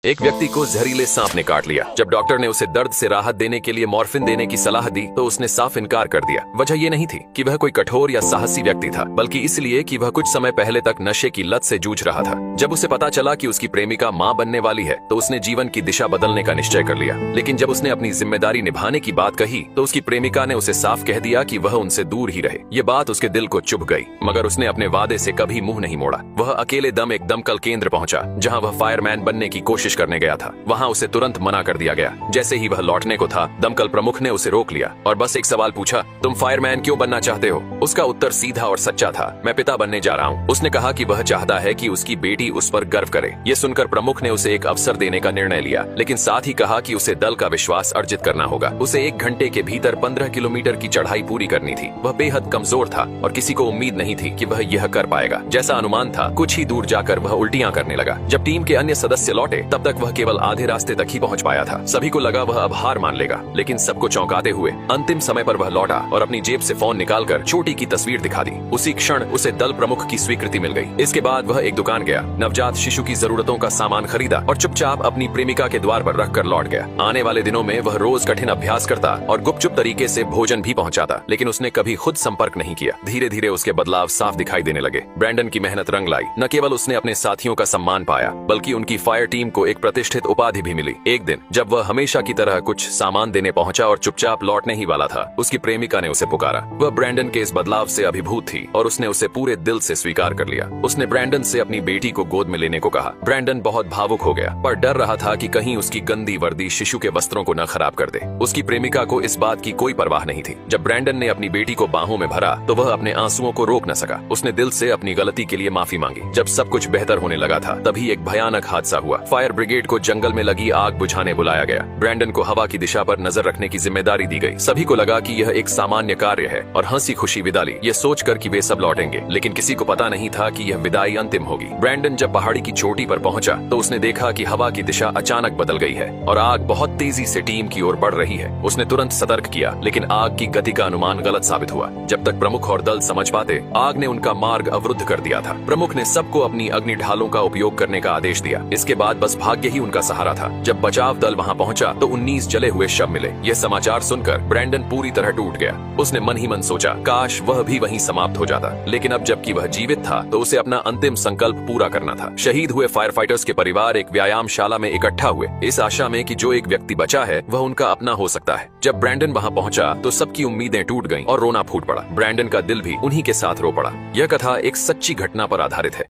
एक व्यक्ति को जहरीले सांप ने काट लिया। जब डॉक्टर ने उसे दर्द से राहत देने के लिए मॉर्फिन देने की सलाह दी तो उसने साफ इनकार कर दिया। वजह ये नहीं थी कि वह कोई कठोर या साहसी व्यक्ति था, बल्कि इसलिए कि वह कुछ समय पहले तक नशे की लत से जूझ रहा था। जब उसे पता चला कि उसकी प्रेमिका मां बनने वाली है तो उसने जीवन की दिशा बदलने का निश्चय कर लिया। लेकिन जब उसने अपनी जिम्मेदारी निभाने की बात कही तो उसकी प्रेमिका ने उसे साफ कह दिया कि वह उनसे दूर ही रहे। ये बात उसके दिल को चुभ गई, मगर उसने अपने वादे से कभी मुंह नहीं मोड़ा। वह अकेले दम एक दमकल केंद्र पहुंचा जहां वह फायरमैन बनने की कोशिश करने गया था। वहां उसे तुरंत मना कर दिया गया। जैसे ही वह लौटने को था, दमकल प्रमुख ने उसे रोक लिया और बस एक सवाल पूछा, तुम फायरमैन क्यों बनना चाहते हो? उसका उत्तर सीधा और सच्चा था, मैं पिता बनने जा रहा हूँ। उसने कहा कि वह चाहता है कि उसकी बेटी उस पर गर्व करे। ये सुनकर प्रमुख ने उसे एक अवसर देने का निर्णय लिया, लेकिन साथ ही कहा कि उसे दल का विश्वास अर्जित करना होगा। उसे 1 घंटे के भीतर 15 किलोमीटर की चढ़ाई पूरी करनी थी। वह बेहद कमजोर था और किसी को उम्मीद नहीं थी कि वह यह कर पाएगा। जैसा अनुमान था, कुछ ही दूर जाकर वह उल्टियां करने लगा। जब टीम के अन्य सदस्य लौटे तब तक वह केवल आधे रास्ते तक ही पहुंच पाया था। सभी को लगा वह अब हार मान लेगा, लेकिन सबको चौंकाते हुए अंतिम समय पर वह लौटा और अपनी जेब से फोन निकालकर छोटी की तस्वीर दिखा दी। उसी क्षण उसे दल प्रमुख की स्वीकृति मिल गई। इसके बाद वह एक दुकान गया, नवजात शिशु की जरूरतों का सामान खरीदा और चुपचाप अपनी प्रेमिका के द्वार पर रखकर लौट गया। आने वाले दिनों में वह रोज कठिन अभ्यास करता और गुपचुप तरीके से भोजन भी पहुंचाता, लेकिन उसने कभी खुद संपर्क नहीं किया। धीरे धीरे उसके बदलाव साफ दिखाई देने लगे। ब्रैंडन की मेहनत रंग लाई। न केवल उसने अपने साथियों का सम्मान पाया, बल्कि उनकी फायर टीम को एक प्रतिष्ठित उपाधि भी मिली। एक दिन जब वह हमेशा की तरह कुछ सामान देने पहुंचा और चुपचाप लौटने ही वाला था, उसकी प्रेमिका ने उसे पुकारा। वह ब्रैंडन के इस बदलाव से अभिभूत थी और उसने उसे पूरे दिल से स्वीकार कर लिया। उसने ब्रैंडन से अपनी बेटी को गोद में लेने को कहा। ब्रैंडन बहुत भावुक हो गया, पर डर रहा था कि कहीं उसकी गंदी वर्दी शिशु के वस्त्रों को न खराब कर दे। उसकी प्रेमिका को इस बात की कोई परवाह नहीं थी। जब ब्रैंडन ने अपनी बेटी को बाहों में भरा तो वह अपने आंसुओं को रोक न सका। उसने दिल से अपनी गलती के लिए माफी मांगी। जब सब कुछ बेहतर होने लगा था, तभी एक भयानक हादसा हुआ। फायर ब्रिगेड को जंगल में लगी आग बुझाने बुलाया गया। ब्रैंडन को हवा की दिशा पर नजर रखने की जिम्मेदारी दी गई। सभी को लगा कि यह एक सामान्य कार्य है और हंसी खुशी विदा ली, ये सोचकर कि वे सब लौटेंगे। लेकिन किसी को पता नहीं था कि यह विदाई अंतिम होगी। ब्रैंडन जब पहाड़ी की चोटी पर पहुंचा तो उसने देखा कि हवा की दिशा अचानक बदल गई है और आग बहुत तेजी से टीम की ओर बढ़ रही है। उसने तुरंत सतर्क किया, लेकिन आग की गति का अनुमान गलत साबित हुआ। जब तक प्रमुख और दल समझ पाते, आग ने उनका मार्ग अवरुद्ध कर दिया था। प्रमुख ने सबको अपनी अग्नि ढालों का उपयोग करने का आदेश दिया। इसके बाद बस भाग्य ही उनका सहारा था। जब बचाव दल वहां पहुंचा तो 19 जले हुए शव मिले। यह समाचार सुनकर ब्रैंडन पूरी तरह टूट गया। उसने मन ही मन सोचा, काश वह भी वहीं समाप्त हो जाता। लेकिन अब जबकि वह जीवित था तो उसे अपना अंतिम संकल्प पूरा करना था। शहीद हुए फायर फाइटर्स के परिवार एक व्यायामशाला में इकट्ठा हुए, इस आशा में कि जो एक व्यक्ति बचा है वह उनका अपना हो सकता है। जब ब्रैंडन वहां पहुंचा तो सबकी उम्मीदें टूट गईं और रोना फूट पड़ा। ब्रैंडन का दिल भी उन्हीं के साथ रो पड़ा। यह कथा एक सच्ची घटना पर आधारित है।